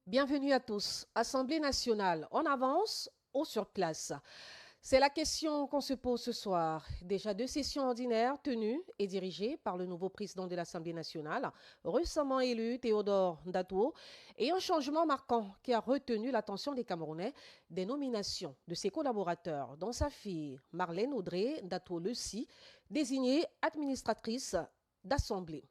Bienvenue à tous. Assemblée nationale, en avance ou sur place? C'est la question qu'on se pose ce soir. Déjà deux sessions ordinaires tenues et dirigées par le nouveau président de l'Assemblée nationale, récemment élu Théodore Ndato, et un changement marquant qui a retenu l'attention des Camerounais, des nominations de ses collaborateurs, dont sa fille Marlène Audrey Ndato-Lecy, désignée administratrice d'Assemblée.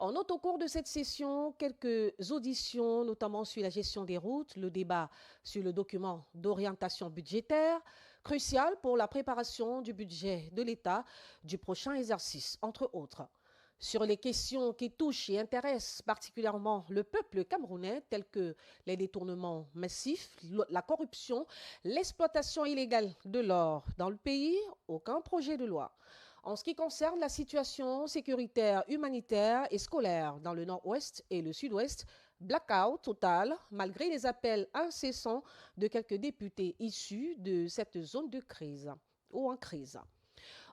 On note au cours de cette session quelques auditions, notamment sur la gestion des routes, le débat sur le document d'orientation budgétaire, crucial pour la préparation du budget de l'État du prochain exercice, entre autres. Sur les questions qui touchent et intéressent particulièrement le peuple camerounais, telles que les détournements massifs, la corruption, l'exploitation illégale de l'or dans le pays, aucun projet de loi. En ce qui concerne la situation sécuritaire, humanitaire et scolaire dans le nord-ouest et le sud-ouest, blackout total, malgré les appels incessants de quelques députés issus de cette zone de crise ou en crise.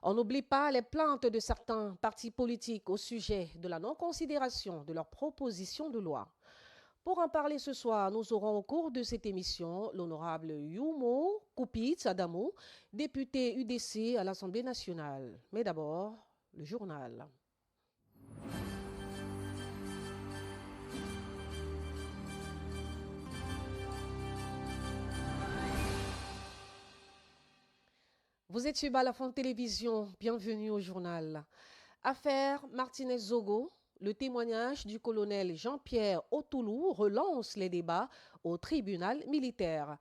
On n'oublie pas les plaintes de certains partis politiques au sujet de la non-considération de leurs propositions de loi. Pour en parler ce soir, nous aurons au cours de cette émission l'honorable Yumo Koupit Adamou, député UDC à l'Assemblée nationale. Mais d'abord, le journal. Vous êtes sur Balafon Télévision, bienvenue au journal. Affaire Martinez-Zogo, le témoignage du colonel Jean-Pierre Otoulou relance les débats au tribunal militaire.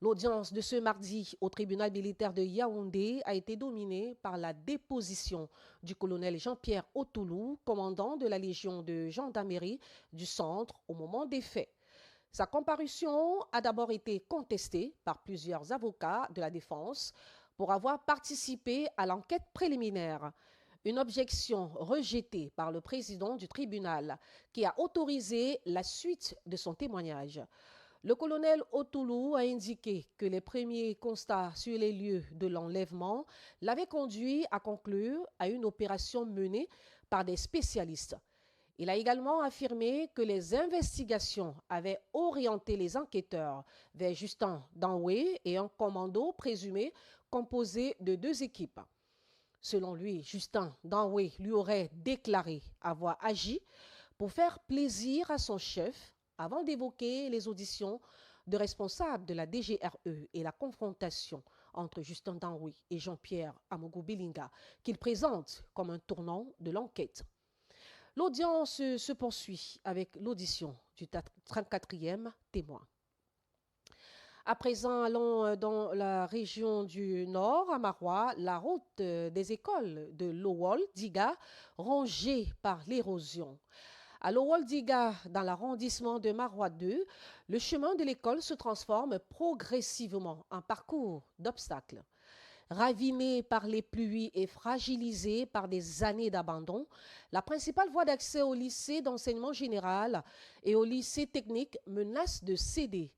L'audience de ce mardi au tribunal militaire de Yaoundé a été dominée par la déposition du colonel Jean-Pierre Otoulou, commandant de la Légion de gendarmerie du centre au moment des faits. Sa comparution a d'abord été contestée par plusieurs avocats de la défense pour avoir participé à l'enquête préliminaire. Une objection rejetée par le président du tribunal qui a autorisé la suite de son témoignage. Le colonel Otoulou a indiqué que les premiers constats sur les lieux de l'enlèvement l'avaient conduit à conclure à une opération menée par des spécialistes. Il a également affirmé que les investigations avaient orienté les enquêteurs vers Justin Danoué et un commando présumé composé de deux équipes. Selon lui, Justin Danoué lui aurait déclaré avoir agi pour faire plaisir à son chef avant d'évoquer les auditions de responsables de la DGRE et la confrontation entre Justin Danoué et Jean-Pierre Amougou Bilinga qu'il présente comme un tournant de l'enquête. L'audience se poursuit avec l'audition du 34e témoin. À présent, allons dans la région du Nord, à Marois, la route des écoles de Lowol Diga, rongée par l'érosion. À Lowol Diga, dans l'arrondissement de Marois 2, le chemin de l'école se transforme progressivement en parcours d'obstacles. Ravinée par les pluies et fragilisée par des années d'abandon, la principale voie d'accès au lycée d'enseignement général et au lycée technique menace de céder.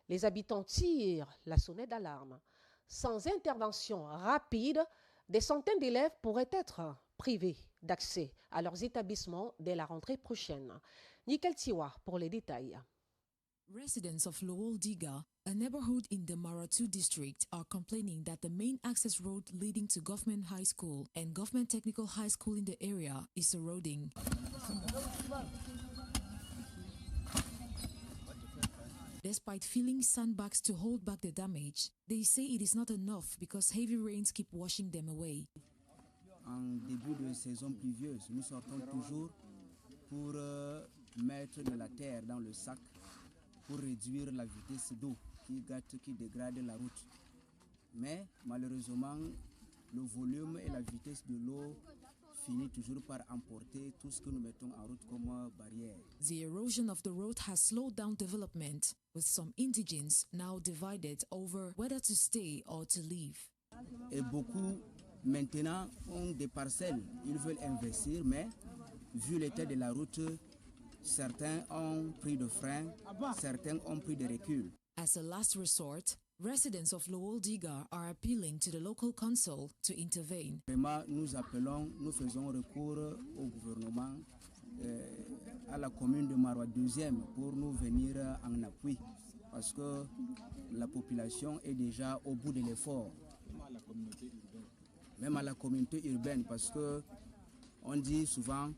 Les habitants tirent la sonnette d'alarme. Sans intervention rapide, des centaines d'élèves pourraient être privés d'accès à leurs établissements dès la rentrée prochaine. Nickel Tiwa pour les détails. Residents of Lowol Diga, a neighborhood in the Maratu district, are complaining that the main access road leading to Government High School and Government Technical High School in the area is eroding. Despite filling sandbags to hold back the damage, they say it is not enough because heavy rains keep washing them away. En début de saison pluvieuse, nous sortons toujours pour mettre de la terre dans le sac pour réduire la vitesse d'eau qui dégrade la route. Mais malheureusement, le volume et la vitesse de l'eau finit toujours par emporter tout ce que nous mettons en route comme barrière. The erosion of the road has slowed down development, with some indigents now divided over whether to stay or to leave. Et beaucoup maintenant ont des parcelles, ils veulent investir, mais vu l'état de la route, certains ont pris de frein, certains ont pris de recul. As a last resort, residents of Lowol Diga are appealing to the local council to intervene. Vraiment, nous faisons recours au gouvernement, à la commune de Maroua 2e pour nous venir en appui parce que la population est déjà au bout de l'effort. Même à la communauté urbaine parce que on dit souvent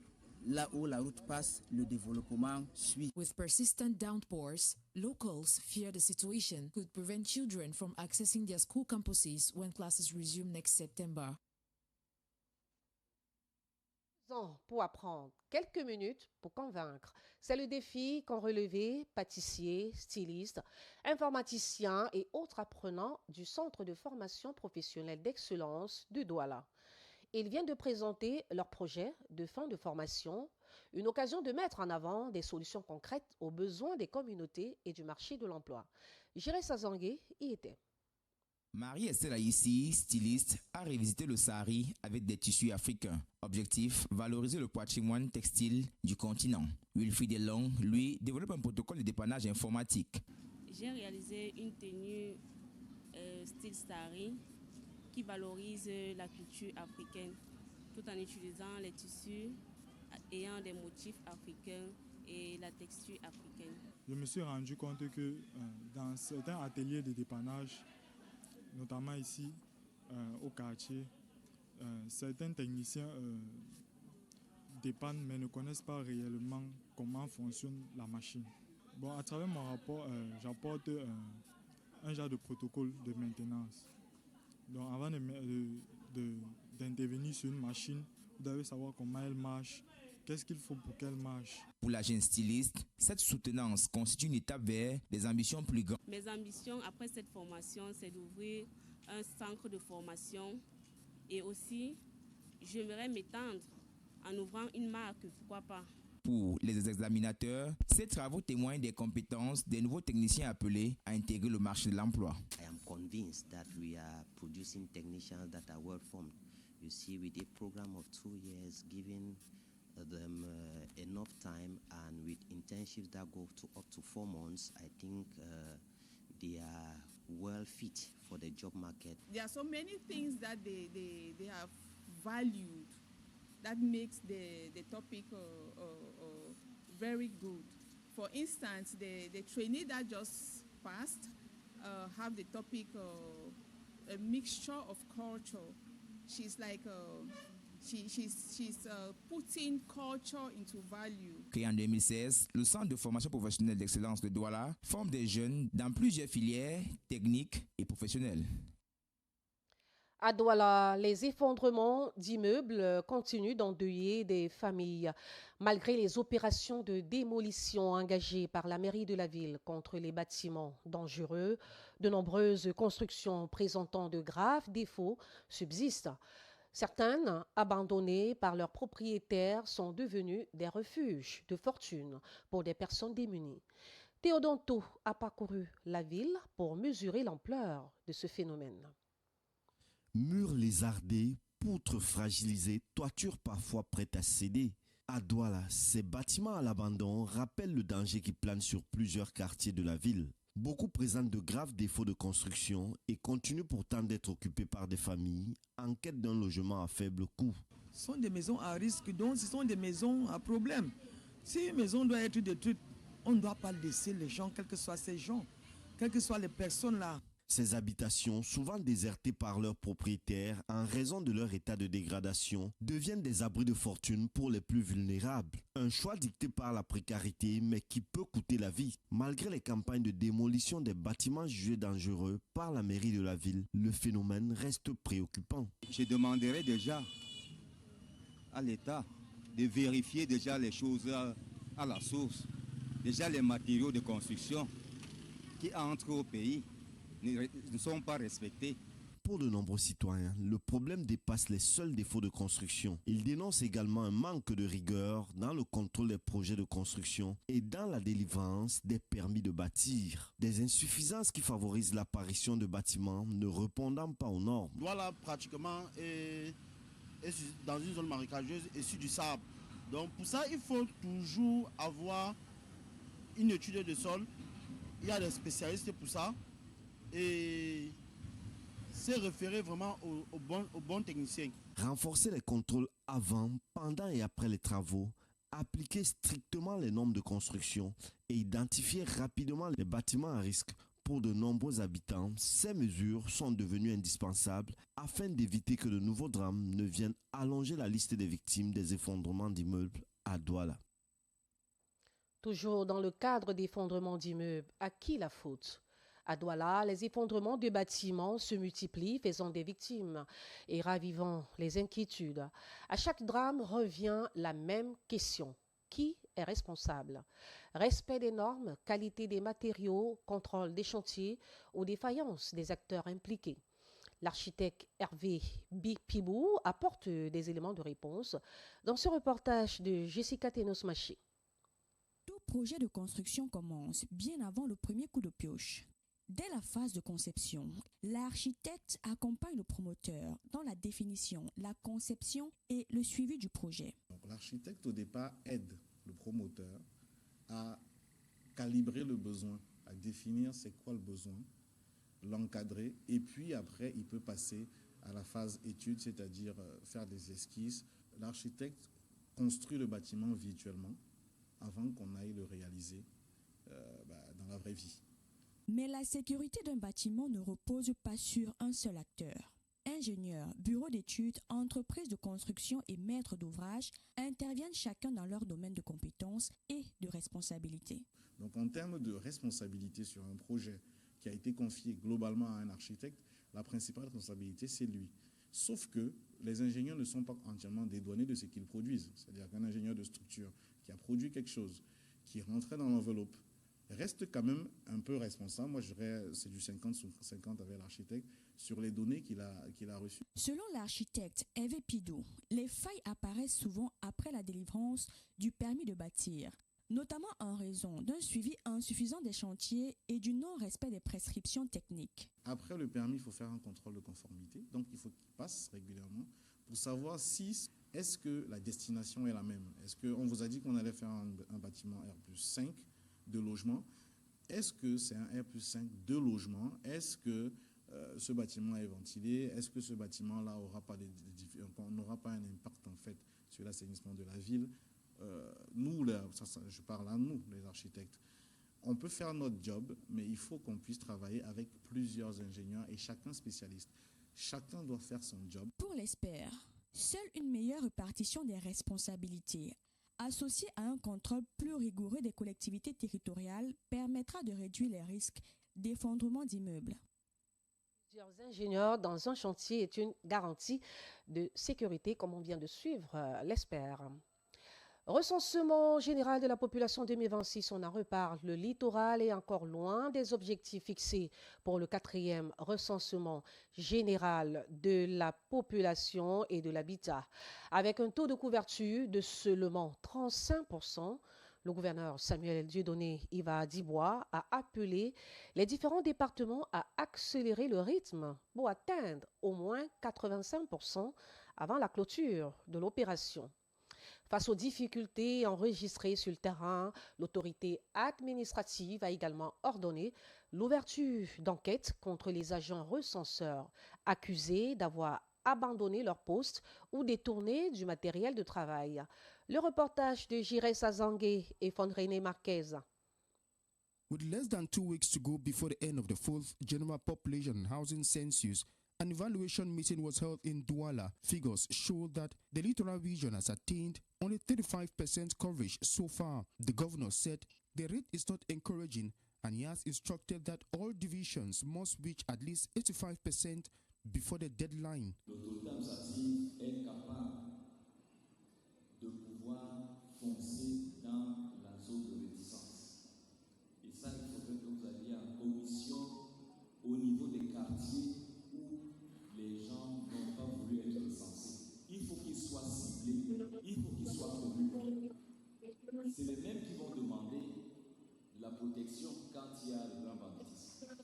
là où la route passe, le développement suit. With persistent downpours, locals fear the situation could prevent children from accessing their school campuses when classes resume next September. Pour apprendre, quelques minutes pour convaincre. C'est le défi qu'ont relevé pâtissiers, stylistes, informaticiens et autres apprenants du Centre de formation professionnelle d'excellence de Douala. Ils viennent de présenter leur projet de fin de formation, une occasion de mettre en avant des solutions concrètes aux besoins des communautés et du marché de l'emploi. Jéré Sazangué y était. Marie-Estelle Aïssi, styliste, a revisité le Sahari avec des tissus africains. Objectif, valoriser le patrimoine textile du continent. Wilfried Delong, lui, développe un protocole de dépannage informatique. J'ai réalisé une tenue style Sahari qui valorise la culture africaine tout en utilisant les tissus ayant des motifs africains et la texture africaine. Je me suis rendu compte que dans certains ateliers de dépannage, notamment ici au quartier, certains techniciens dépannent mais ne connaissent pas réellement comment fonctionne la machine. Bon, à travers mon rapport, j'apporte un genre de protocole de maintenance. Donc avant d'intervenir sur une machine, vous devez savoir comment elle marche, qu'est-ce qu'il faut pour qu'elle marche. Pour la jeune styliste, cette soutenance constitue une étape vers des ambitions plus grandes. Mes ambitions après cette formation, c'est d'ouvrir un centre de formation et aussi, j'aimerais m'étendre en ouvrant une marque, pourquoi pas. Pour les examinateurs, ces travaux témoignent des compétences des nouveaux techniciens appelés à intégrer le marché de l'emploi. I am convinced that we are producing technicians that are well formed. You see, with a program of 2 years, giving them enough time and with internships that go to up to 4 months, I think they are well fit for the job market. There are so many things that they have valued that makes the topic very good. For instance, the trainee that just passed have the topic a mixture of culture. She's like she's putting culture into value. Créé en 2016, le Centre de formation professionnelle d'excellence de Douala forme des jeunes dans plusieurs filières techniques et professionnelles. À Douala, les effondrements d'immeubles continuent d'endeuiller des familles. Malgré les opérations de démolition engagées par la mairie de la ville contre les bâtiments dangereux, de nombreuses constructions présentant de graves défauts subsistent. Certaines, abandonnées par leurs propriétaires, sont devenues des refuges de fortune pour des personnes démunies. Théodonto a parcouru la ville pour mesurer l'ampleur de ce phénomène. Murs lézardés, poutres fragilisées, toitures parfois prêtes à céder. À Douala, ces bâtiments à l'abandon rappellent le danger qui plane sur plusieurs quartiers de la ville. Beaucoup présentent de graves défauts de construction et continuent pourtant d'être occupés par des familles en quête d'un logement à faible coût. Ce sont des maisons à risque, donc ce sont des maisons à problème. Si une maison doit être détruite, on ne doit pas laisser les gens, quels que soient ces gens, quelles que soient les personnes là. Ces habitations, souvent désertées par leurs propriétaires en raison de leur état de dégradation, deviennent des abris de fortune pour les plus vulnérables. Un choix dicté par la précarité, mais qui peut coûter la vie. Malgré les campagnes de démolition des bâtiments jugés dangereux par la mairie de la ville, le phénomène reste préoccupant. Je demanderai déjà à l'État de vérifier déjà les choses à la source. Déjà les matériaux de construction qui entrent au pays ne sont pas respectés. Pour de nombreux citoyens, le problème dépasse les seuls défauts de construction. Ils dénoncent également un manque de rigueur dans le contrôle des projets de construction et dans la délivrance des permis de bâtir. Des insuffisances qui favorisent l'apparition de bâtiments ne répondant pas aux normes. Douala pratiquement est dans une zone marécageuse et sur du sable. Donc pour ça, il faut toujours avoir une étude de sol. Il y a des spécialistes pour ça. Et c'est référé vraiment aux bons techniciens. Renforcer les contrôles avant, pendant et après les travaux appliquer strictement les normes de construction et identifier rapidement les bâtiments à risque. Pour de nombreux habitants, ces mesures sont devenues indispensables afin d'éviter que de nouveaux drames ne viennent allonger la liste des victimes des effondrements d'immeubles à Douala. Toujours dans le cadre d'effondrements d'immeubles, à qui la faute? À Douala, les effondrements de bâtiments se multiplient, faisant des victimes et ravivant les inquiétudes. À chaque drame revient la même question. Qui est responsable? Respect des normes, qualité des matériaux, contrôle des chantiers ou défaillance des acteurs impliqués. L'architecte Hervé Pibou apporte des éléments de réponse dans ce reportage de Jessica Tenos-Maché. Tout projet de construction commence bien avant le premier coup de pioche. Dès la phase de conception, l'architecte accompagne le promoteur dans la définition, la conception et le suivi du projet. L'architecte, au départ, aide le promoteur à calibrer le besoin, à définir c'est quoi le besoin, l'encadrer, et puis après, il peut passer à la phase étude, c'est-à-dire faire des esquisses. L'architecte construit le bâtiment virtuellement avant qu'on aille le réaliser dans la vraie vie. Mais la sécurité d'un bâtiment ne repose pas sur un seul acteur. Ingénieurs, bureaux d'études, entreprises de construction et maîtres d'ouvrage interviennent chacun dans leur domaine de compétences et de responsabilité. Donc en termes de responsabilité sur un projet qui a été confié globalement à un architecte, la principale responsabilité, c'est lui. Sauf que les ingénieurs ne sont pas entièrement dédouanés de ce qu'ils produisent. C'est-à-dire qu'un ingénieur de structure qui a produit quelque chose, qui rentrait dans l'enveloppe, reste quand même un peu responsable. Moi, je dirais c'est du 50-50 avec l'architecte sur les données qu'il a reçues. Selon l'architecte Hervé Pibou, les failles apparaissent souvent après la délivrance du permis de bâtir, notamment en raison d'un suivi insuffisant des chantiers et du non-respect des prescriptions techniques. Après le permis, il faut faire un contrôle de conformité. Donc, il faut qu'il passe régulièrement pour savoir si est-ce que la destination est la même. Est-ce qu'on vous a dit qu'on allait faire un bâtiment R+5 de logement? Est-ce que c'est un R+5 de logement? Est-ce que ce bâtiment est ventilé? Est-ce que ce bâtiment-là n'aura pas un impact en fait sur l'assainissement de la ville? Nous, je parle à nous, les architectes, on peut faire notre job, mais il faut qu'on puisse travailler avec plusieurs ingénieurs et chacun spécialiste. Chacun doit faire son job. Pour l'expert, seule une meilleure répartition des responsabilités, associée à un contrôle plus rigoureux des collectivités territoriales, permettra de réduire les risques d'effondrement d'immeubles. Plusieurs ingénieurs dans un chantier est une garantie de sécurité, comme on vient de suivre l'expert. Recensement général de la population 2026, on en reparle. Le littoral est encore loin des objectifs fixés pour le 4e recensement général de la population et de l'habitat. Avec un taux de couverture de seulement 35%, le gouverneur Samuel Dieudonné Iva Dibois a appelé les différents départements à accélérer le rythme pour atteindre au moins 85% avant la clôture de l'opération. Face aux difficultés enregistrées sur le terrain, l'autorité administrative a également ordonné l'ouverture d'enquêtes contre les agents recenseurs accusés d'avoir abandonné leur poste ou détourné du matériel de travail. Le reportage de Jires Azangue et Fondrené Marquez. With less than 2 weeks to go before the end of the 4th General Population and Housing Census, an evaluation meeting was held in Douala. Figures show that the littoral region has attained only 35% coverage so far. The governor said the rate is not encouraging and he has instructed that all divisions must reach at least 85% before the deadline. L'autorité administrative est capable de pouvoir foncer dans la zone de réticence. Et ça, il faudrait que vous alliez en commission au niveau des quartiers où les gens n'ont pas voulu être recensés. Il faut qu'ils soient ciblés, il faut qu'ils soient connus. C'est les mêmes qui vont demander la protection quand il y a le grand banditisme.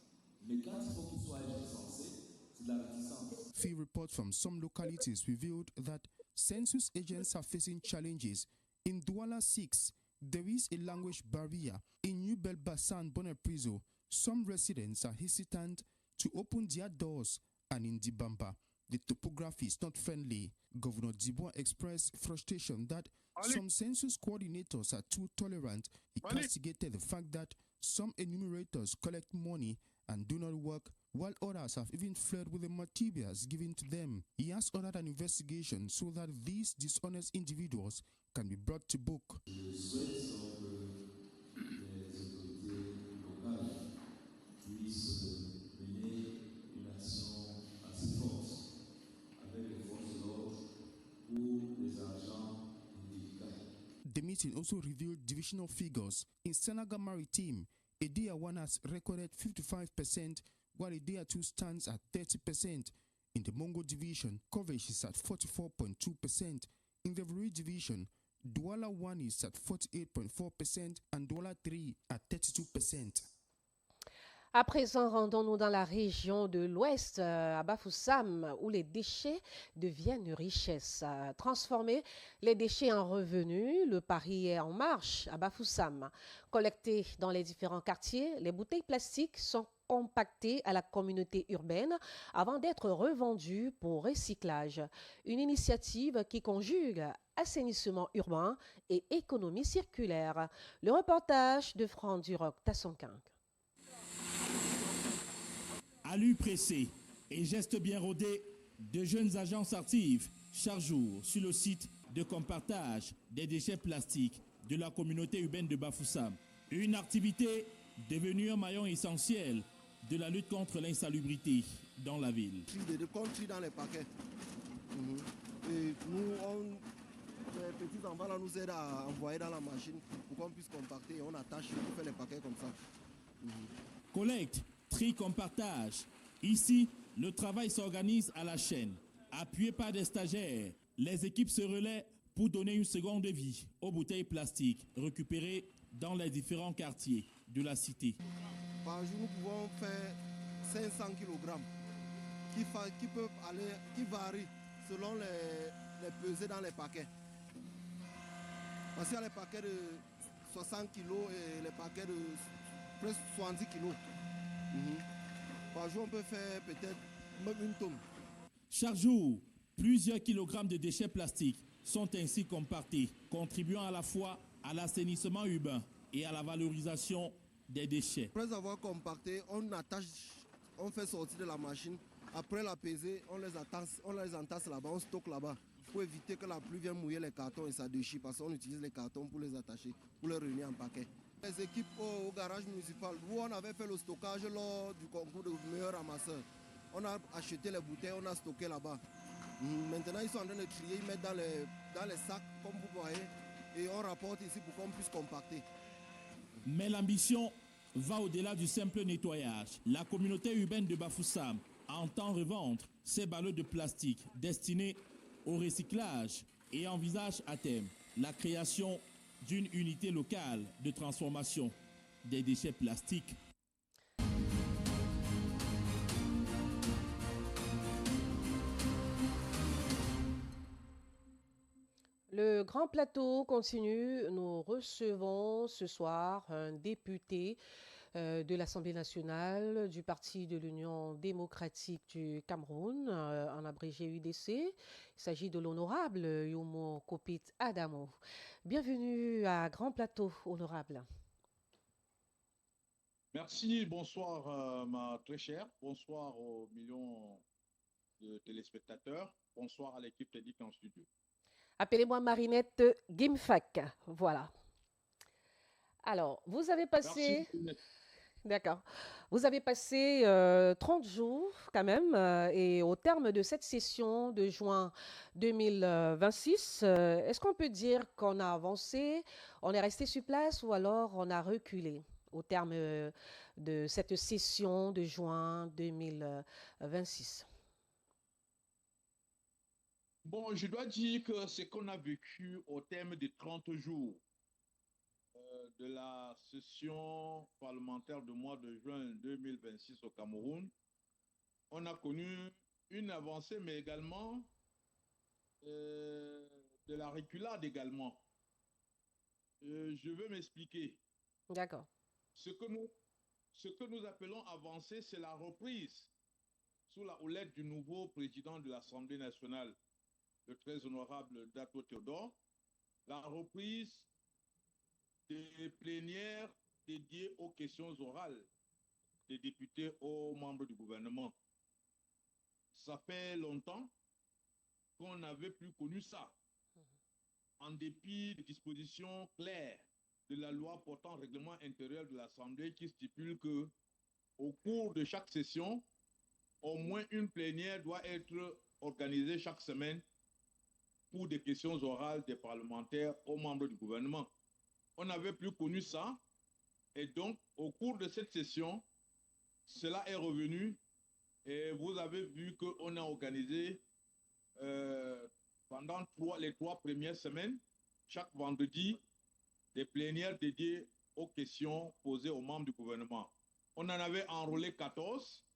Mais quand il faut qu'ils soient recensés, c'est de la réticence. Few reports from some localities revealed that census agents are facing challenges. In Douala 6, there is a language barrier. In New Belbassan, Bonapriso, some residents are hesitant to open their doors, and in Dibamba, the topography is not friendly. Governor Dibwa expressed frustration that some census coordinators are too tolerant. He castigated the fact that some enumerators collect money and do not work, while others have even fled with the materials given to them. He has ordered an investigation so that these dishonest individuals can be brought to book. The meeting also revealed divisional figures. In Senegal Maritime, Edea 1 has recorded 55%, while Edea 2 stands at 30%. In the Mongo division, coverage is at 44.2%. In the Vuri division, Douala 1 is at 48.4% and Douala 3 at 32%. À présent, rendons-nous dans la région de l'Ouest, à Bafoussam, où les déchets deviennent une richesse. Transformer les déchets en revenus, le pari est en marche à Bafoussam. Collectés dans les différents quartiers, les bouteilles plastiques sont compactées à la communauté urbaine avant d'être revendues pour recyclage. Une initiative qui conjugue assainissement urbain et économie circulaire. Le reportage de Franck Duroc Tassonquin. Allure pressée et gestes bien rodés, de jeunes agents s'activent chaque jour sur le site de compartage des déchets plastiques de la communauté urbaine de Bafoussam. Une activité devenue un maillon essentiel de la lutte contre l'insalubrité dans la ville. De compter dans les paquets. Et nous, les petits enfants là, nous aident à envoyer dans la machine pour qu'on puisse compacter et on attache, on fait les paquets comme ça. Collecte, tri comme partage. Ici, le travail s'organise à la chaîne. Appuyé par des stagiaires, les équipes se relaient pour donner une seconde vie aux bouteilles plastiques récupérées dans les différents quartiers de la cité. Par jour, nous pouvons faire 500 kg qui varient selon les pesées dans les paquets. Parce qu'il y a les paquets de 60 kg et les paquets de presque 70 kg. Par jour, on peut faire peut-être même une tonne. Chaque jour, plusieurs kilogrammes de déchets plastiques sont ainsi compactés, contribuant à la fois à l'assainissement urbain et à la valorisation des déchets. Après avoir compacté, on attache, on fait sortir de la machine. Après la peser, on les entasse là-bas, on stocke là-bas pour éviter que la pluie vienne mouiller les cartons et ça déchire parce qu'on utilise les cartons pour les attacher, pour les réunir en paquet. Les équipes au garage municipal, où on avait fait le stockage lors du concours de meilleurs ramasseurs. On a acheté les bouteilles, on a stocké là-bas. Maintenant, ils sont en train de trier, ils mettent dans les sacs, comme vous voyez, et on rapporte ici pour qu'on puisse compacter. Mais l'ambition va au-delà du simple nettoyage. La communauté urbaine de Bafoussam entend revendre ces ballots de plastique destinés au recyclage et envisage à terme la création d'une unité locale de transformation des déchets plastiques. Le Grand Plateau continue. Nous recevons ce soir un député de l'Assemblée nationale du Parti de l'Union démocratique du Cameroun, en abrégé UDC. Il s'agit de l'honorable Yomo Kopit Adamo. Bienvenue à Grand Plateau, honorable. Merci, bonsoir ma très chère, bonsoir aux millions de téléspectateurs, bonsoir à l'équipe technique en studio. Appelez-moi Marinette Gimfak, voilà. Alors, vous avez passé... Merci. D'accord. Vous avez passé 30 jours quand même et au terme de cette session de juin 2026, est-ce qu'on peut dire qu'on a avancé, on est resté sur place ou alors on a reculé au terme de cette session de juin 2026? Bon, je dois dire que ce qu'on a vécu au terme des 30 jours de la session parlementaire du mois de juin 2026 au Cameroun, on a connu une avancée, mais également de la reculade également. Je veux m'expliquer. D'accord. Ce que nous appelons avancée, c'est la reprise sous la houlette du nouveau président de l'Assemblée nationale, le très honorable Dato Théodore, la reprise des plénières dédiées aux questions orales des députés aux membres du gouvernement. Ça fait longtemps qu'on n'avait plus connu ça. En dépit des dispositions claires de la loi portant règlement intérieur de l'Assemblée qui stipule que, au cours de chaque session, au moins une plénière doit être organisée chaque semaine pour des questions orales des parlementaires aux membres du gouvernement. On n'avait plus connu ça, et donc, au cours de cette session, cela est revenu, et vous avez vu qu'on a organisé pendant les 3 premières semaines, chaque vendredi, des plénières dédiées aux questions posées aux membres du gouvernement. On en avait enrôlé 14,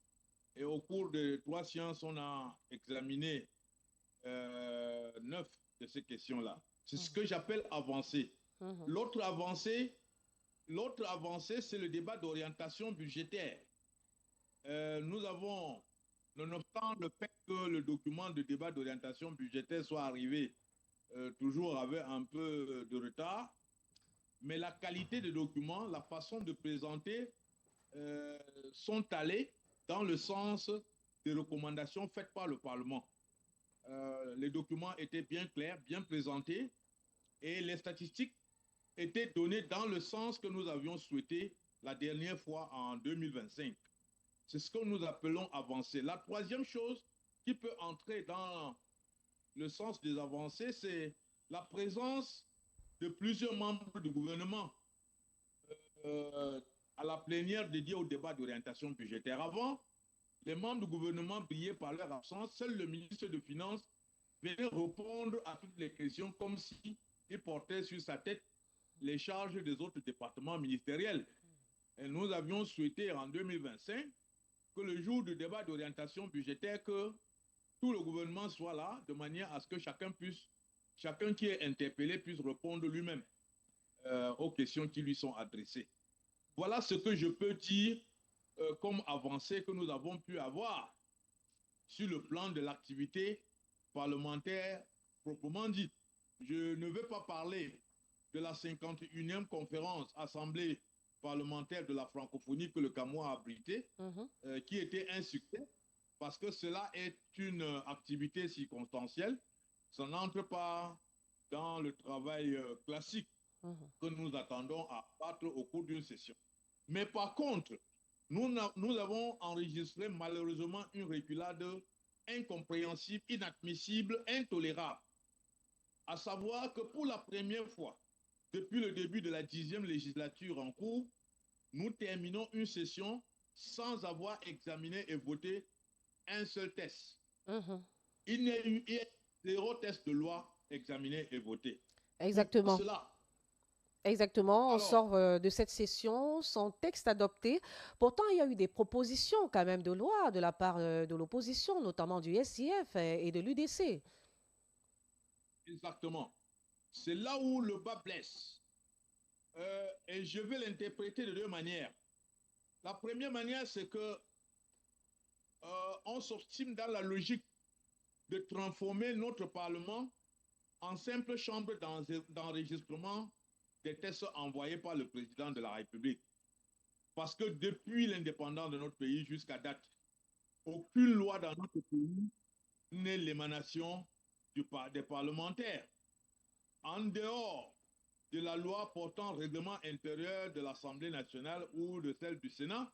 et au cours de 3 séances, on a examiné 9 de ces questions-là. C'est ce que j'appelle avancée. L'autre avancée, c'est le débat d'orientation budgétaire. Nous avons, nonobstant le fait que le document de débat d'orientation budgétaire soit arrivé toujours avec un peu de retard, mais la qualité des documents, la façon de présenter sont allés dans le sens des recommandations faites par le Parlement. Les documents étaient bien clairs, bien présentés, et les statistiques étaient données dans le sens que nous avions souhaité la dernière fois en 2025. C'est ce que nous appelons avancées. La troisième chose qui peut entrer dans le sens des avancées, c'est la présence de plusieurs membres du gouvernement à la plénière dédiée au débat d'orientation budgétaire. Avant, les membres du gouvernement brillaient par leur absence. Seul le ministre des Finances venait répondre à toutes les questions comme s'il portait sur sa tête les charges des autres départements ministériels. Et nous avions souhaité en 2025 que le jour du débat d'orientation budgétaire, que tout le gouvernement soit là, de manière à ce que chacun qui est interpellé puisse répondre lui-même aux questions qui lui sont adressées. Voilà ce que je peux dire comme avancée que nous avons pu avoir sur le plan de l'activité parlementaire proprement dite. Je ne veux pas parler de la 51e conférence Assemblée parlementaire de la francophonie que le Cameroun a abrité, qui était un succès, parce que cela est une activité circonstancielle. Ça n'entre pas dans le travail classique que nous attendons à battre au cours d'une session. Mais par contre, nous avons enregistré malheureusement une reculade incompréhensible, inadmissible, intolérable. À savoir que pour la première fois, depuis le début de la 10e législature en cours, nous terminons une session sans avoir examiné et voté un seul test. Il n'y a eu 0 test de loi examiné et voté. Exactement. Exactement, on Alors, sort de cette session sans texte adopté. Pourtant, il y a eu des propositions quand même de loi de la part de l'opposition, notamment du SIF et de l'UDC. Exactement. C'est là où le bas blesse. Et je vais l'interpréter de 2 manières. La première manière, c'est que on s'obstine dans la logique de transformer notre Parlement en simple chambre d'enregistrement des tests envoyés par le président de la République. Parce que depuis l'indépendance de notre pays jusqu'à date, aucune loi dans notre pays n'est l'émanation des parlementaires. En dehors de la loi portant règlement intérieur de l'Assemblée nationale ou de celle du Sénat,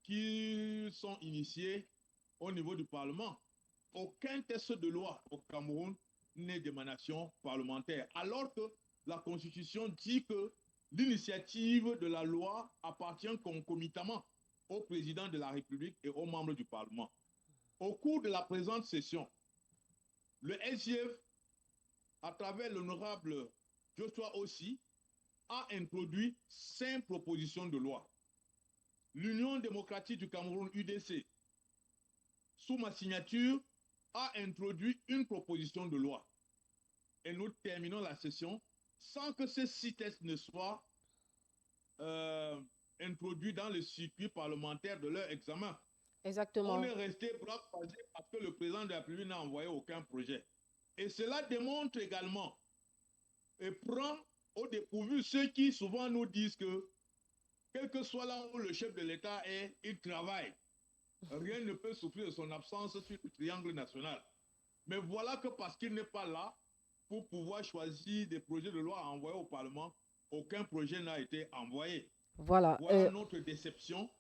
qui sont initiées au niveau du Parlement, aucun test de loi au Cameroun n'est d'émanation parlementaire, alors que la Constitution dit que l'initiative de la loi appartient concomitamment au président de la République et aux membres du Parlement. Au cours de la présente session, le SIF, à travers l'honorable Joshua aussi, a introduit 5 propositions de loi. L'Union démocratique du Cameroun, UDC, sous ma signature, a introduit une proposition de loi. Et nous terminons la session sans que ces 6 tests ne soient introduits dans le circuit parlementaire de leur examen. Exactement. On est resté bras croisés parce que le président de la République n'a envoyé aucun projet. Et cela démontre également et prend au dépourvu ceux qui souvent nous disent que, quel que soit là où le chef de l'État est, il travaille. Rien ne peut souffrir de son absence sur le triangle national. Mais voilà que parce qu'il n'est pas là pour pouvoir choisir des projets de loi à envoyer au Parlement, aucun projet n'a été envoyé. Voilà. Voilà notre déception.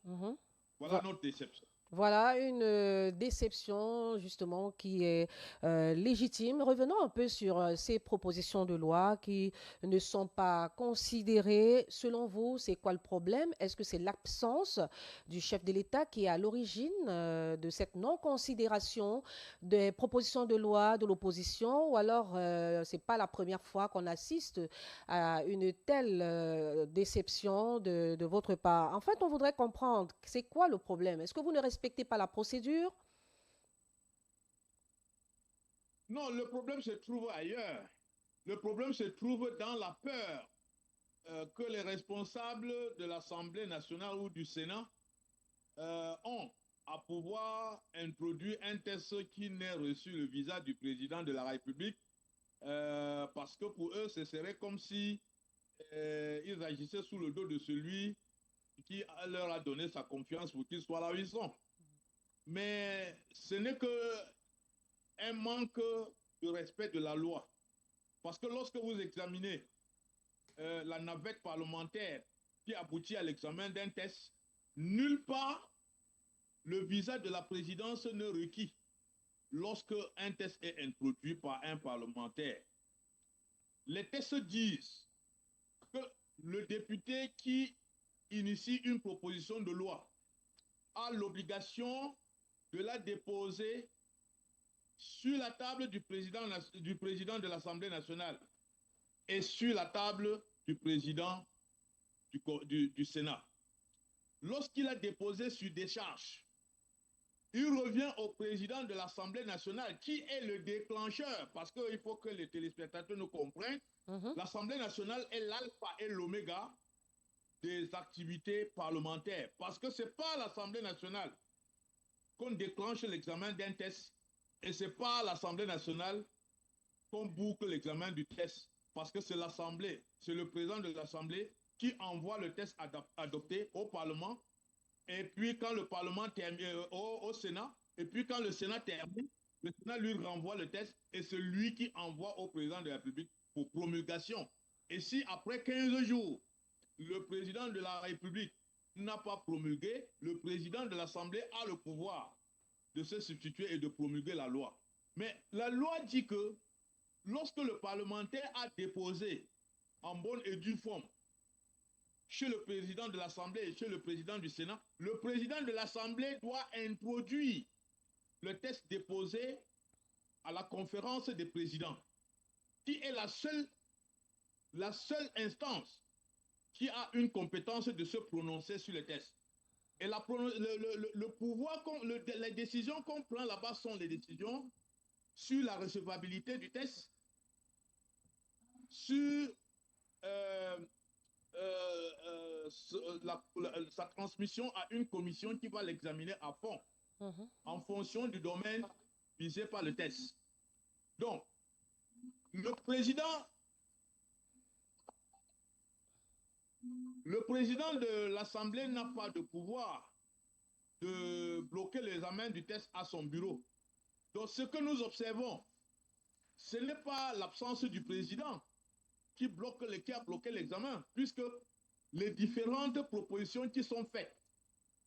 Voilà notre déception. Voilà une déception justement qui est légitime. Revenons un peu sur ces propositions de loi qui ne sont pas considérées. Selon vous, c'est quoi le problème? Est-ce que c'est l'absence du chef de l'État qui est à l'origine de cette non-considération des propositions de loi de l'opposition, ou alors c'est pas la première fois qu'on assiste à une telle déception de votre part? En fait, on voudrait comprendre c'est quoi le problème. Est-ce que vous ne respectez pas la procédure? Non, le problème se trouve ailleurs. Le problème se trouve dans la peur que les responsables de l'Assemblée nationale ou du Sénat ont à pouvoir introduire un test qui n'ait reçu le visa du président de la République parce que pour eux, ce serait comme si ils agissaient sous le dos de celui qui leur a donné sa confiance pour qu'ils soient là où ils sont. Mais ce n'est qu'un manque de respect de la loi. Parce que lorsque vous examinez la navette parlementaire qui aboutit à l'examen d'un test, nulle part le visa de la présidence ne requis lorsque un test est introduit par un parlementaire. Les tests disent que le député qui initie une proposition de loi a l'obligation de la déposer sur la table du président de l'Assemblée nationale et sur la table du président du Sénat. Lorsqu'il a déposé sur décharge, il revient au président de l'Assemblée nationale qui est le déclencheur, parce qu'il faut que les téléspectateurs nous comprennent. L'Assemblée nationale est l'alpha et l'oméga des activités parlementaires, parce que ce n'est pas à l'Assemblée nationale qu'on déclenche l'examen d'un test et ce n'est pas à l'Assemblée nationale qu'on boucle l'examen du test, parce que c'est l'Assemblée, c'est le président de l'Assemblée qui envoie le test adopté au Parlement, et puis quand le Parlement termine au Sénat, et puis quand le Sénat termine, le Sénat lui renvoie le test et c'est lui qui envoie au président de la République pour promulgation. Et si après 15 jours, le président de la République n'a pas promulgué, le président de l'Assemblée a le pouvoir de se substituer et de promulguer la loi. Mais la loi dit que lorsque le parlementaire a déposé en bonne et due forme chez le président de l'Assemblée et chez le président du Sénat, le président de l'Assemblée doit introduire le test déposé à la conférence des présidents, qui est la seule instance qui a une compétence de se prononcer sur le test. Et le pouvoir, les décisions qu'on prend là-bas sont les décisions sur la recevabilité du test, sur sa transmission à une commission qui va l'examiner à fond, en fonction du domaine visé par le test. Donc, le président de l'Assemblée n'a pas de pouvoir de bloquer l'examen du test à son bureau. Donc, ce que nous observons, ce n'est pas l'absence du président qui a bloqué l'examen, puisque les différentes propositions qui sont faites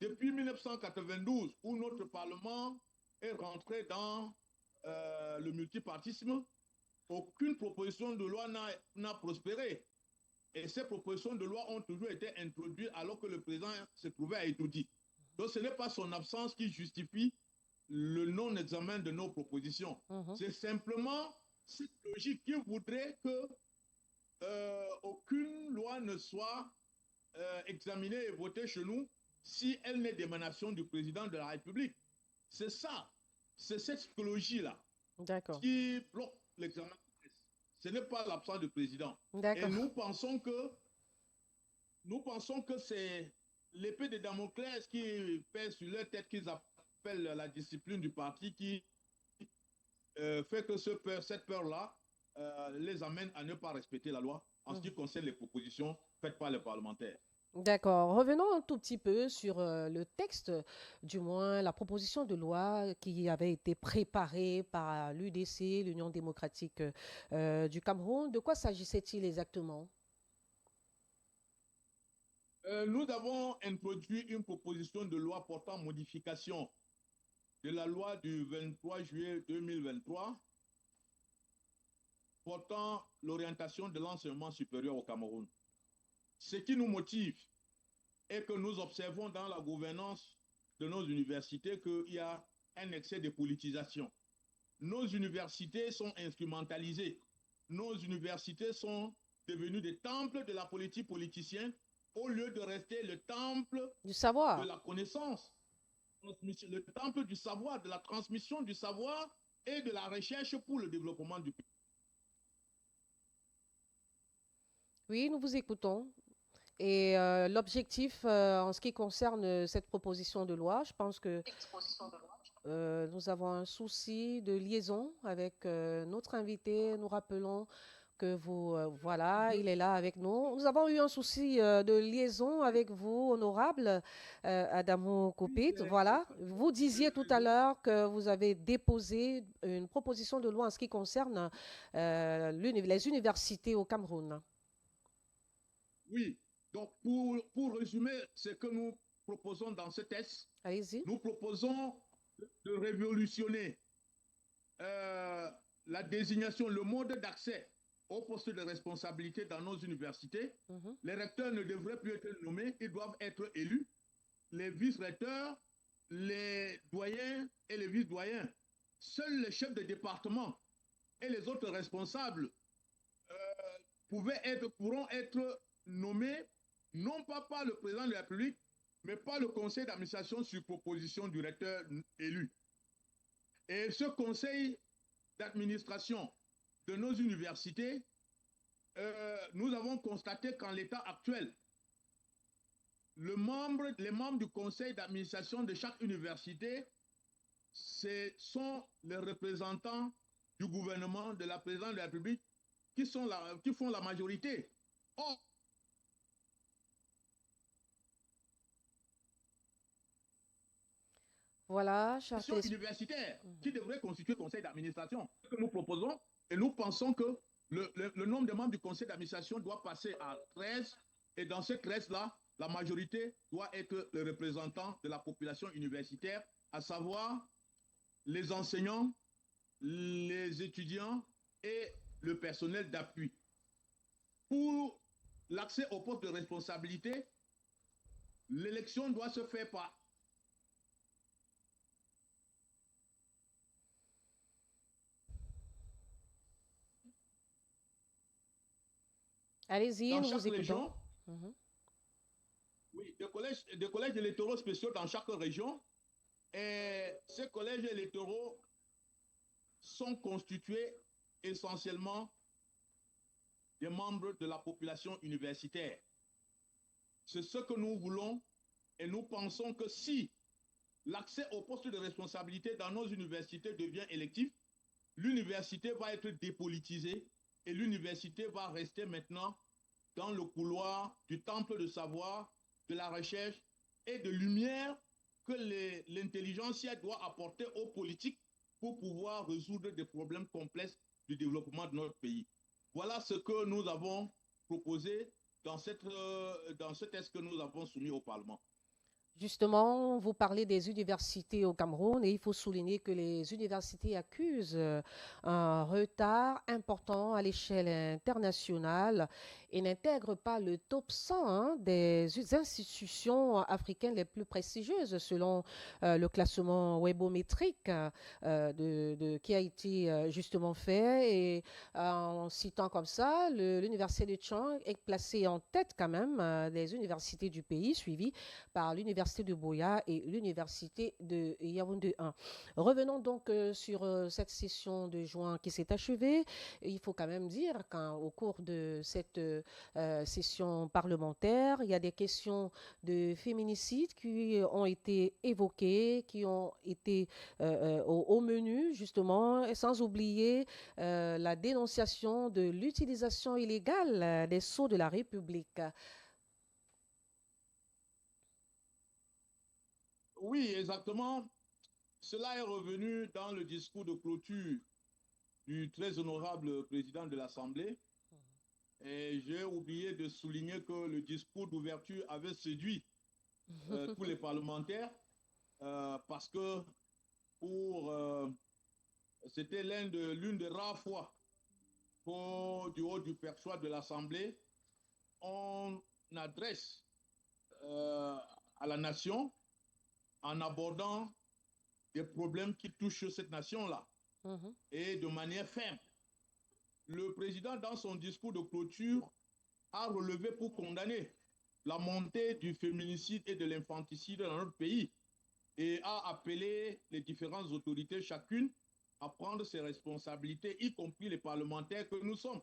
depuis 1992, où notre Parlement est rentré dans le multipartisme, aucune proposition de loi n'a prospéré. Et ces propositions de loi ont toujours été introduites alors que le président se trouvait à Etoudi. Donc ce n'est pas son absence qui justifie le non-examen de nos propositions. C'est simplement cette logique qui voudrait que aucune loi ne soit examinée et votée chez nous si elle n'est d'émanation du président de la République. C'est ça, c'est cette psychologie-là qui bloque l'examen. Ce n'est pas l'absence du président. Et nous pensons que c'est l'épée de Damoclès qui pèse sur leur tête qu'ils appelle la discipline du parti qui fait que cette peur-là les amène à ne pas respecter la loi en ce qui concerne les propositions faites par les parlementaires. D'accord. Revenons un tout petit peu sur le texte, du moins la proposition de loi qui avait été préparée par l'UDC, l'Union démocratique du Cameroun. De quoi s'agissait-il exactement? Nous avons introduit une proposition de loi portant modification de la loi du 23 juillet 2023 portant l'orientation de l'enseignement supérieur au Cameroun. Ce qui nous motive est que nous observons dans la gouvernance de nos universités qu'il y a un excès de politisation. Nos universités sont instrumentalisées. Nos universités sont devenues des temples de la politique politicienne au lieu de rester le temple du savoir, de la connaissance, le temple du savoir, de la transmission du savoir et de la recherche pour le développement du pays. Oui, nous vous écoutons. Et l'objectif en ce qui concerne cette proposition de loi, je pense que nous avons un souci de liaison avec notre invité. Nous rappelons que vous, voilà, il est là avec nous. Nous avons eu un souci de liaison avec vous, honorable Adamo Koupit. Voilà, vous disiez tout à l'heure que vous avez déposé une proposition de loi en ce qui concerne les universités au Cameroun. Oui, donc pour résumer ce que nous proposons dans ce texte, nous proposons de révolutionner la désignation, le mode d'accès aux postes de responsabilité dans nos universités. Les recteurs ne devraient plus être nommés, ils doivent être élus. Les vice-recteurs, les doyens et les vice-doyens. Seuls les chefs de département et les autres responsables pourront être nommés non pas par le président de la République, mais par le conseil d'administration sur proposition du recteur élu. Et ce conseil d'administration de nos universités, nous avons constaté qu'en l'état actuel, les membres du conseil d'administration de chaque université, ce sont les représentants du gouvernement, de la présidence de la République, qui font la majorité. Or, voilà, universitaire qui devrait constituer le conseil d'administration. Ce que nous proposons, et nous pensons que le nombre de membres du conseil d'administration doit passer à 13, et dans ces 13-là, la majorité doit être le représentant de la population universitaire, à savoir les enseignants, les étudiants et le personnel d'appui. Pour l'accès au poste de responsabilité, l'élection doit se faire par allez-y, dans nous chaque vous écoutons. région. Oui, des collèges électoraux spéciaux dans chaque région. Et ces collèges électoraux sont constitués essentiellement des membres de la population universitaire. C'est ce que nous voulons et nous pensons que si l'accès au poste de responsabilité dans nos universités devient électif, l'université va être dépolitisée et l'université va rester maintenant dans le couloir du temple de savoir, de la recherche et de lumière que l'intelligentsia doit apporter aux politiques pour pouvoir résoudre des problèmes complexes du développement de notre pays. Voilà ce que nous avons proposé dans ce texte que nous avons soumis au Parlement. Justement, vous parlez des universités au Cameroun et il faut souligner que les universités accusent un retard important à l'échelle internationale et n'intègrent pas le top 100 des institutions africaines les plus prestigieuses selon le classement webométrique qui a été justement fait. Et en citant comme ça, l'université de Tchang est placée en tête quand même des universités du pays, suivie par l'université l'Université de Boya et l'Université de Yaoundé 1. Revenons donc sur cette session de juin qui s'est achevée. Il faut quand même dire qu'au cours de cette session parlementaire, il y a des questions de féminicide qui ont été évoquées, qui ont été au menu, justement, sans oublier la dénonciation de l'utilisation illégale des sceaux de la République. Oui, exactement. Cela est revenu dans le discours de clôture du très honorable président de l'Assemblée. Et j'ai oublié de souligner que le discours d'ouverture avait séduit tous les parlementaires parce que c'était l'une des rares fois du haut du perchoir de l'Assemblée, on adresse à la nation en abordant des problèmes qui touchent cette nation-là et de manière ferme. Le président, dans son discours de clôture, a relevé pour condamner la montée du féminicide et de l'infanticide dans notre pays et a appelé les différentes autorités, chacune, à prendre ses responsabilités, y compris les parlementaires que nous sommes.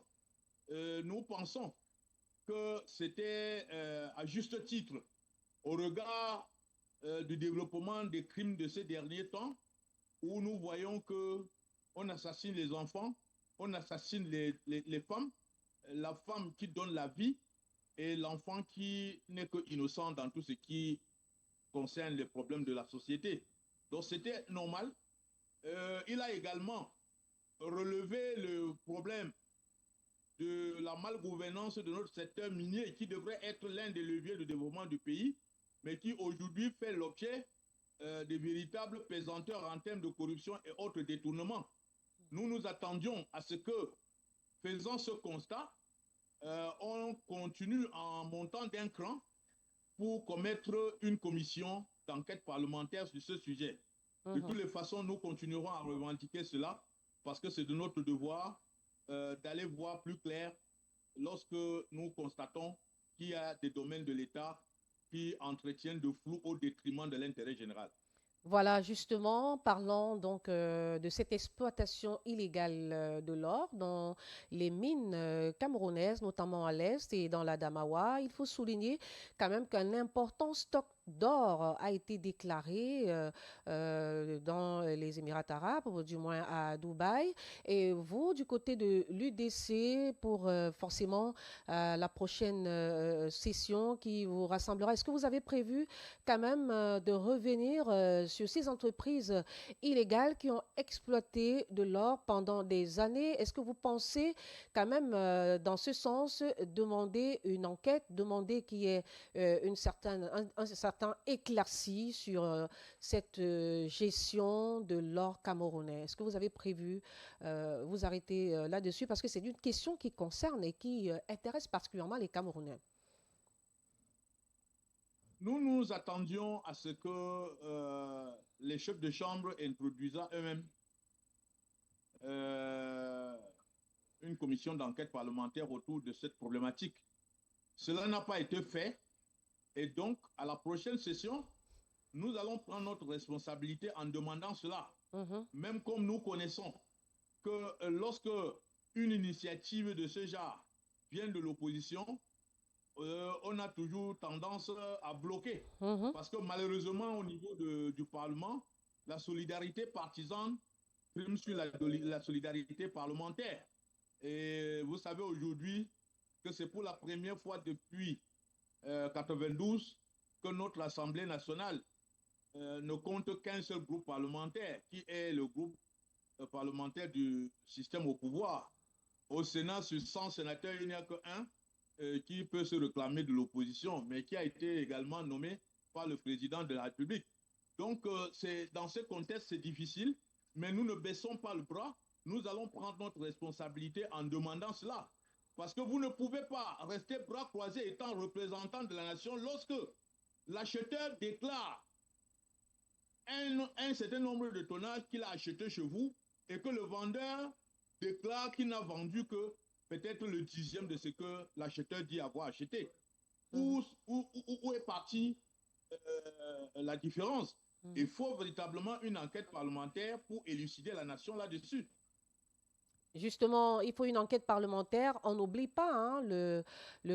Nous pensons que c'était à juste titre, au regard du développement des crimes de ces derniers temps, où nous voyons qu'on assassine les enfants, on assassine les femmes, la femme qui donne la vie et l'enfant qui n'est que innocent dans tout ce qui concerne les problèmes de la société. Donc c'était normal. Il a également relevé le problème de la malgouvernance de notre secteur minier qui devrait être l'un des leviers de développement du pays, mais qui aujourd'hui fait l'objet de véritables pesanteurs en termes de corruption et autres détournements. Nous nous attendions à ce que, faisant ce constat, on continue en montant d'un cran pour commettre une commission d'enquête parlementaire sur ce sujet. De toutes les façons, nous continuerons à revendiquer cela parce que c'est de notre devoir d'aller voir plus clair lorsque nous constatons qu'il y a des domaines de l'État qui entretiennent de flou au détriment de l'intérêt général. Voilà, justement, parlons donc de cette exploitation illégale de l'or dans les mines camerounaises, notamment à l'est et dans la Damawa. Il faut souligner quand même qu'un important stock d'or a été déclaré dans les Émirats arabes, ou du moins à Dubaï. Et vous, du côté de l'UDC, pour forcément la prochaine session qui vous rassemblera, est-ce que vous avez prévu quand même de revenir sur ces entreprises illégales qui ont exploité de l'or pendant des années? Est-ce que vous pensez quand même dans ce sens demander une enquête, demander qu'il y ait un certain éclairci sur cette gestion de l'or camerounais? Est-ce que vous avez prévu vous arrêter là-dessus? Parce que c'est une question qui concerne et qui intéresse particulièrement les Camerounais. Nous nous attendions à ce que les chefs de chambre introduisent eux-mêmes une commission d'enquête parlementaire autour de cette problématique. Cela n'a pas été fait et donc à la prochaine session, nous allons prendre notre responsabilité en demandant cela. Même comme nous connaissons que lorsque une initiative de ce genre vient de l'opposition, on a toujours tendance à bloquer. Parce que malheureusement, au niveau du Parlement, la solidarité partisane prime sur la solidarité parlementaire. Et vous savez aujourd'hui que c'est pour la première fois depuis 1992 que notre Assemblée nationale ne compte qu'un seul groupe parlementaire, qui est le groupe parlementaire du système au pouvoir. Au Sénat, sur 100 sénateurs, il n'y a qu'un qui peut se réclamer de l'opposition, mais qui a été également nommé par le président de la République. Donc, dans ce contexte, c'est difficile, mais nous ne baissons pas le bras. Nous allons prendre notre responsabilité en demandant cela. Parce que vous ne pouvez pas rester bras croisés étant représentant de la nation lorsque l'acheteur déclare un certain nombre de tonnages qu'il a acheté chez vous et que le vendeur déclare qu'il n'a vendu que peut-être le 10e de ce que l'acheteur dit avoir acheté. Où est partie la différence. Il faut véritablement une enquête parlementaire pour élucider la nation là-dessus. Justement, il faut une enquête parlementaire. On n'oublie pas le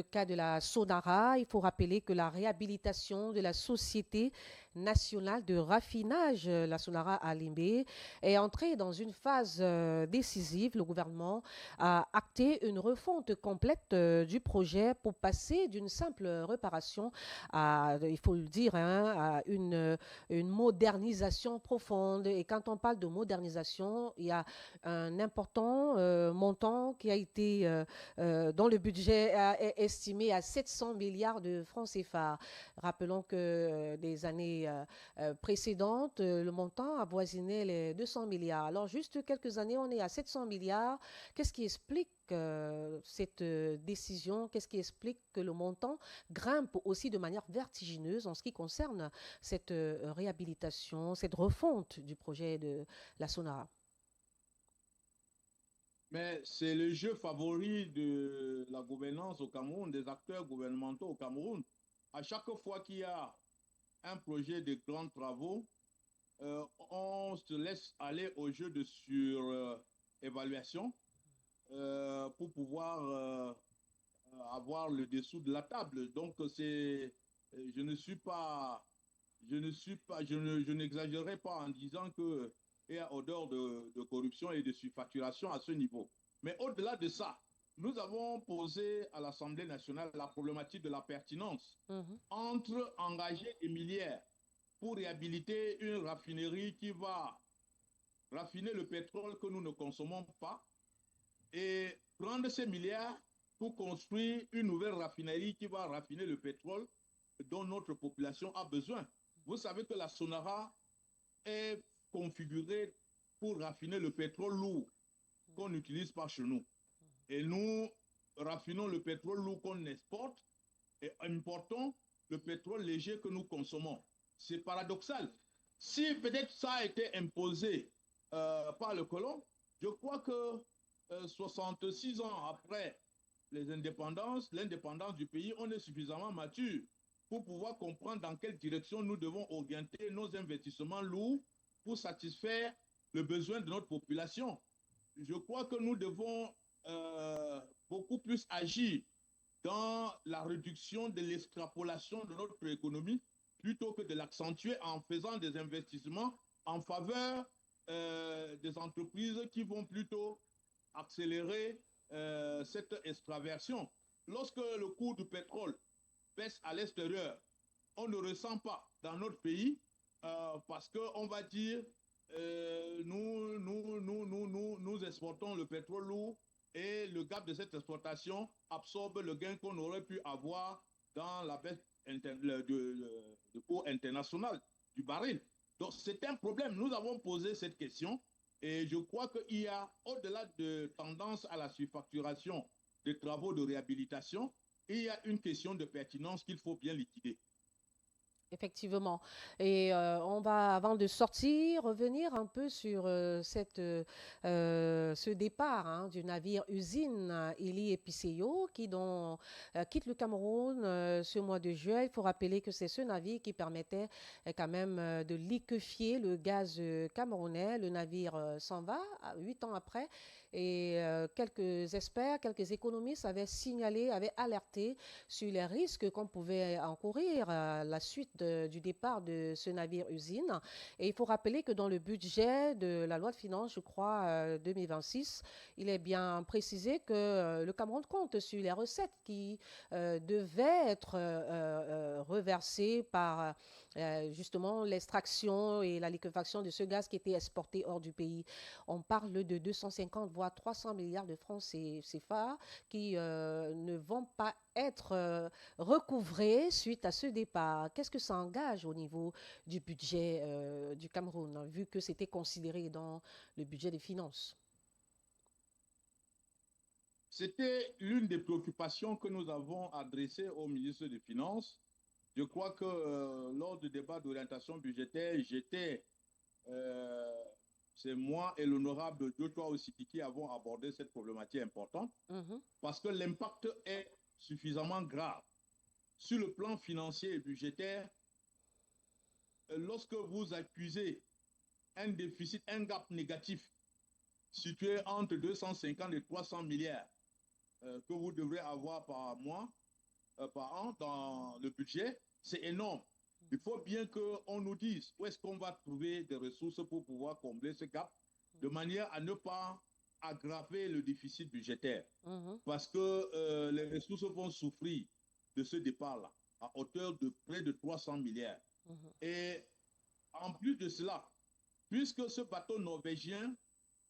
cas de la Sonara. Il faut rappeler que la réhabilitation de la Société nationale de raffinage, la Sonara à Limbé, est entrée dans une phase décisive. Le gouvernement a acté une refonte complète du projet pour passer d'une simple réparation à, il faut le dire, à une modernisation profonde. Et quand on parle de modernisation, il y a un important montant qui a été, dont le budget est estimé à 700 milliards de francs CFA. Rappelons que des années précédentes, le montant avoisinait les 200 milliards. Alors, juste quelques années, on est à 700 milliards. Qu'est-ce qui explique cette décision? Qu'est-ce qui explique que le montant grimpe aussi de manière vertigineuse en ce qui concerne cette réhabilitation, cette refonte du projet de la Sonara? Mais c'est le jeu favori de la gouvernance au Cameroun, des acteurs gouvernementaux au Cameroun. À chaque fois qu'il y a un projet de grands travaux, on se laisse aller au jeu de surévaluation pour pouvoir avoir le dessous de la table. Donc, je n'exagérerai pas en disant que il y a odeur de corruption et de surfacturation à ce niveau. Mais au-delà de ça, nous avons posé à l'Assemblée nationale la problématique de la pertinence entre engager des milliards pour réhabiliter une raffinerie qui va raffiner le pétrole que nous ne consommons pas et prendre ces milliards pour construire une nouvelle raffinerie qui va raffiner le pétrole dont notre population a besoin. Vous savez que la Sonara est configuré pour raffiner le pétrole lourd qu'on n'utilise pas chez nous. Et nous raffinons le pétrole lourd qu'on exporte et importons le pétrole léger que nous consommons. C'est paradoxal. Si peut-être ça a été imposé par le colon, je crois que 66 ans après l'indépendance du pays, on est suffisamment mature pour pouvoir comprendre dans quelle direction nous devons orienter nos investissements lourds pour satisfaire le besoin de notre population. Je crois que nous devons beaucoup plus agir dans la réduction de l'extrapolation de notre économie plutôt que de l'accentuer en faisant des investissements en faveur des entreprises qui vont plutôt accélérer cette extraversion. Lorsque le cours du pétrole baisse à l'extérieur, on ne ressent pas dans notre pays parce qu'on va dire nous exportons le pétrole lourd et le gap de cette exportation absorbe le gain qu'on aurait pu avoir dans la baisse de cours international du baril. Donc c'est un problème. Nous avons posé cette question et je crois qu'il y a, au-delà de tendance à la surfacturation des travaux de réhabilitation, il y a une question de pertinence qu'il faut bien liquider. Effectivement. Et on va, avant de sortir, revenir un peu sur ce départ du navire usine Ili Episeyo qui quitte le Cameroun ce mois de juin. Il faut rappeler que c'est ce navire qui permettait quand même de liquéfier le gaz camerounais. Le navire s'en va 8 ans après. Et quelques experts, quelques économistes avaient signalé, avaient alerté sur les risques qu'on pouvait encourir à la suite du départ de ce navire-usine. Et il faut rappeler que dans le budget de la loi de finances, je crois, 2026, il est bien précisé que le Cameroun compte sur les recettes qui devaient être reversées par justement l'extraction et la liquéfaction de ce gaz qui était exporté hors du pays. On parle de 250 voire 300 milliards de francs CFA qui ne vont pas être recouvrés suite à ce départ. Qu'est-ce que ça engage au niveau du budget du Cameroun, vu que c'était considéré dans le budget des finances? C'était l'une des préoccupations que nous avons adressées au ministre des Finances. Je crois que lors du débat d'orientation budgétaire, c'est moi et l'honorable Joshua Osiki qui avons abordé cette problématique importante parce que l'impact est suffisamment grave. Sur le plan financier et budgétaire, lorsque vous accusez un déficit, un gap négatif situé entre 250 et 300 milliards que vous devrez avoir par mois, par an dans le budget, c'est énorme. Il faut bien qu'on nous dise où est-ce qu'on va trouver des ressources pour pouvoir combler ce gap, de manière à ne pas aggraver le déficit budgétaire. Parce que les ressources vont souffrir de ce départ-là, à hauteur de près de 300 milliards. Et en plus de cela, puisque ce bateau norvégien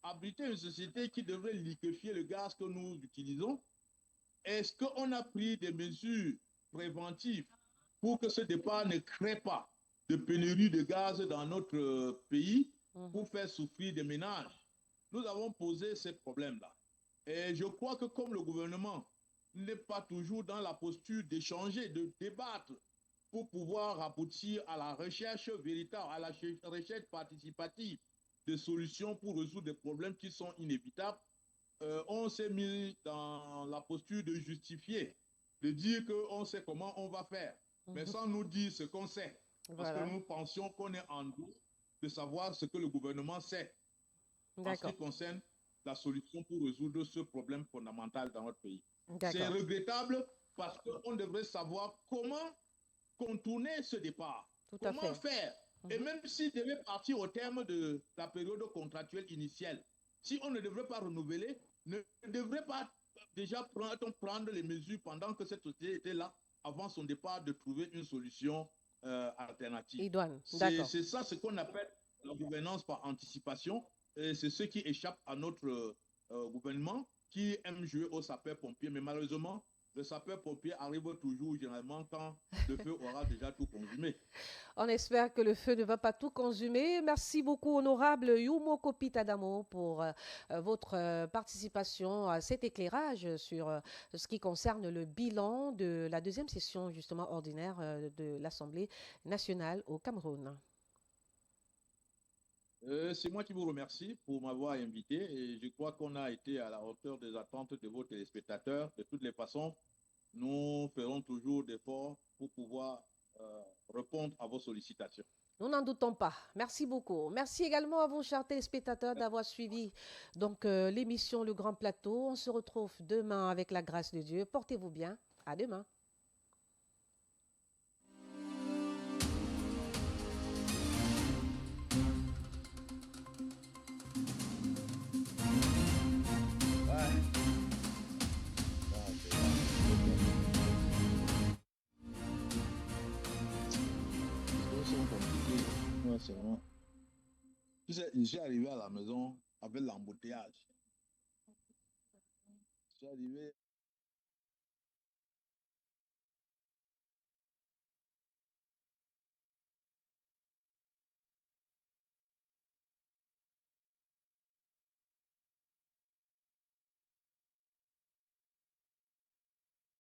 abritait une société qui devrait liquéfier le gaz que nous utilisons, est-ce qu'on a pris des mesures préventives pour que ce départ ne crée pas de pénurie de gaz dans notre pays pour faire souffrir des ménages? Nous avons posé ces problèmes-là. Et je crois que comme le gouvernement n'est pas toujours dans la posture d'échanger, de débattre pour pouvoir aboutir à la recherche véritable, à la recherche participative de solutions pour résoudre des problèmes qui sont inévitables, on s'est mis dans la posture de justifier, de dire qu'on sait comment on va faire, mais sans nous dire ce qu'on sait. Parce que nous pensions qu'on est en droit de savoir ce que le gouvernement sait en ce qui concerne la solution pour résoudre ce problème fondamental dans notre pays. C'est regrettable parce qu'on devrait savoir comment contourner ce départ, comment faire. Et même s'il devait partir au terme de la période contractuelle initiale, si on ne devrait pas renouveler, ne devrait pas déjà prendre les mesures pendant que cette société était là, avant son départ, de trouver une solution alternative. C'est ça ce qu'on appelle la gouvernance par anticipation. Et c'est ce qui échappe à notre gouvernement qui aime jouer au sapeur-pompier. Mais malheureusement, le sapeur-pompier arrive toujours généralement quand le feu aura déjà tout consumé. On espère que le feu ne va pas tout consumer. Merci beaucoup, honorable Yumo Kopitadamo, pour votre participation à cet éclairage sur ce qui concerne le bilan de la deuxième session justement ordinaire de l'Assemblée nationale au Cameroun. C'est moi qui vous remercie pour m'avoir invité et je crois qu'on a été à la hauteur des attentes de vos téléspectateurs. De toutes les façons, nous ferons toujours d'efforts pour pouvoir répondre à vos sollicitations. Nous n'en doutons pas. Merci beaucoup. Merci également à vous, chers téléspectateurs, d'avoir suivi donc l'émission Le Grand Plateau. On se retrouve demain avec la grâce de Dieu. Portez-vous bien. À demain. C'est vraiment... Tu sais, je suis arrivé à la maison avec l'embouteillage. Je suis arrivé...